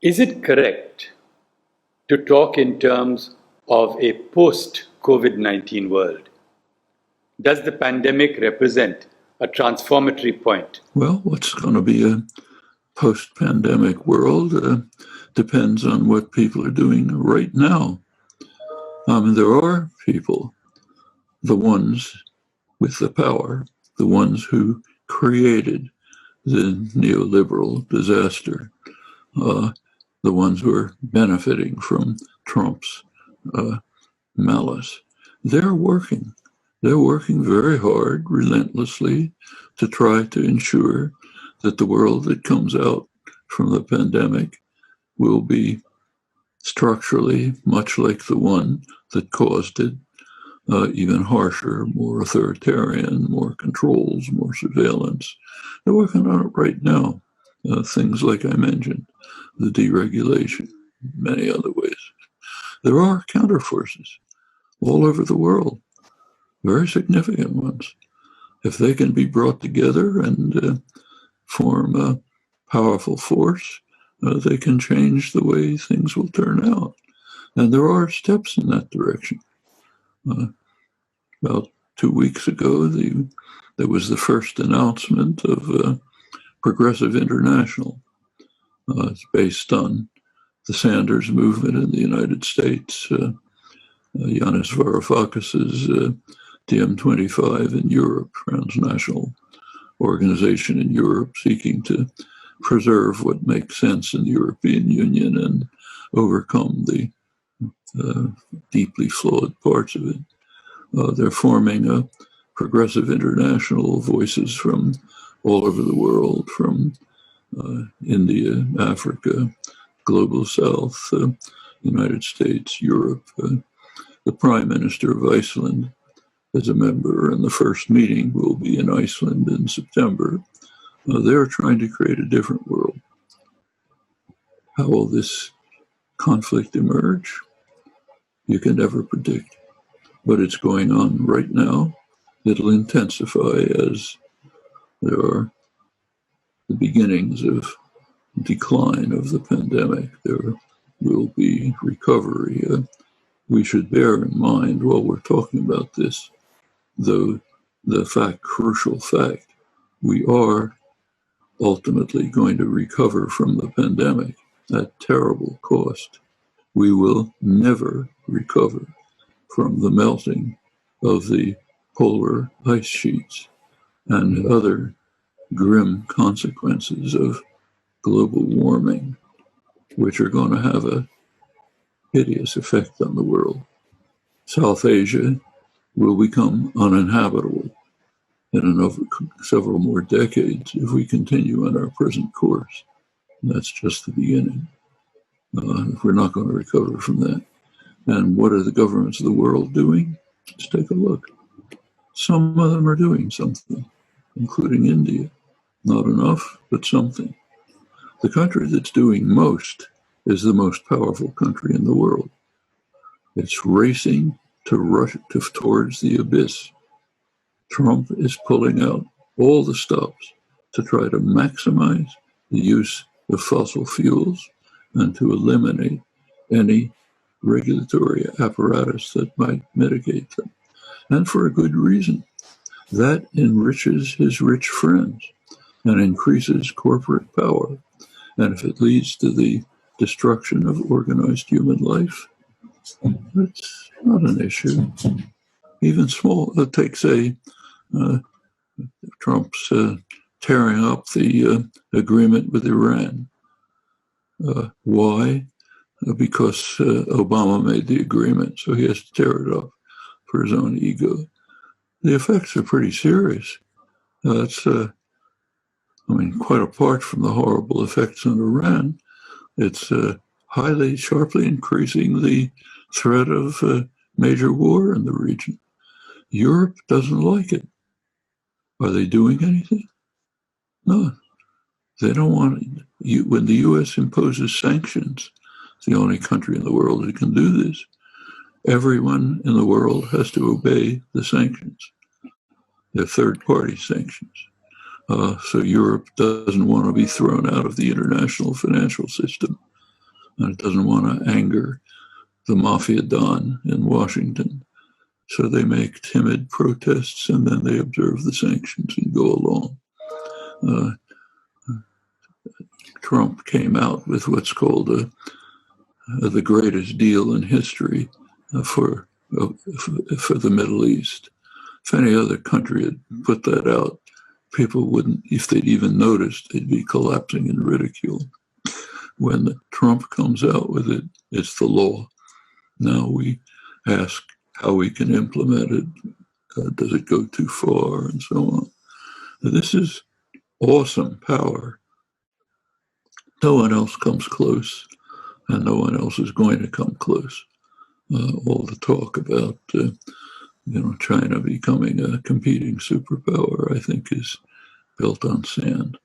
Is it correct to talk in terms of a post-COVID-19 world? Does the pandemic represent a transformatory point? Well, what's going to be a post-pandemic world depends on what people are doing right now. There are people, the ones with the power, the ones who created the neoliberal disaster, the ones who are benefiting from Trump's malice. They're working very hard, relentlessly, to try to ensure that the world that comes out from the pandemic will be structurally much like the one that caused it, even harsher, more authoritarian, more controls, more surveillance. They're working on it right now. Things like I mentioned, the deregulation, many other ways. There are counterforces all over the world, very significant ones. If they can be brought together and form a powerful force, they can change the way things will turn out. And there are steps in that direction. About 2 weeks ago, there was the first announcement of Progressive International. It's based on the Sanders movement in the United States, Yanis Varoufakis's DiEM25 in Europe, transnational organization in Europe seeking to preserve what makes sense in the European Union and overcome the deeply flawed parts of it. They're forming a Progressive International, voices from all over the world, from India, Africa, Global South, United States, Europe. The Prime Minister of Iceland is a member, and the first meeting will be in Iceland in September. They're trying to create a different world. How will this conflict emerge? You can never predict, but it's going on right now. It'll intensify as there are the beginnings of decline of the pandemic. There will be recovery. We should bear in mind while we're talking about this, though, the crucial fact, we are ultimately going to recover from the pandemic at terrible cost. We will never recover from the melting of the polar ice sheets and other grim consequences of global warming, which are going to have a hideous effect on the world. South Asia will become uninhabitable in another several more decades if we continue on our present course. And that's just the beginning. We're not going to recover from that. And what are the governments of the world doing? Let's take a look. Some of them are doing something, including India. Not enough, but something. The country that's doing most is the most powerful country in the world. It's racing towards the abyss. Trump is pulling out all the stops to try to maximize the use of fossil fuels and to eliminate any regulatory apparatus that might mitigate them. And for a good reason. That enriches his rich friends and increases corporate power. And if it leads to the destruction of organized human life, it's not an issue. Even small, take, say, Trump's tearing up the agreement with Iran. Why? Because Obama made the agreement, so he has to tear it up for his own ego. The effects are pretty serious. That's, quite apart from the horrible effects on Iran, it's sharply increasing the threat of major war in the region. Europe doesn't like it. Are they doing anything? No. They don't want it. When the U.S. imposes sanctions, it's the only country in the world that can do this. Everyone in the world has to obey the sanctions. They're third-party sanctions. So Europe doesn't want to be thrown out of the international financial system. and it doesn't want to anger the mafia don in Washington. So they make timid protests, and then they observe the sanctions and go along. Trump came out with what's called the greatest deal in history for the Middle East. If any other country had put that out, people wouldn't, if they'd even noticed, they'd be collapsing in ridicule. When Trump comes out with it, it's the law. Now we ask how we can implement it. Does it go too far, and so on? This is awesome power. No one else comes close, and no one else is going to come close. All the talk about China becoming a competing superpower, I think, is built on sand.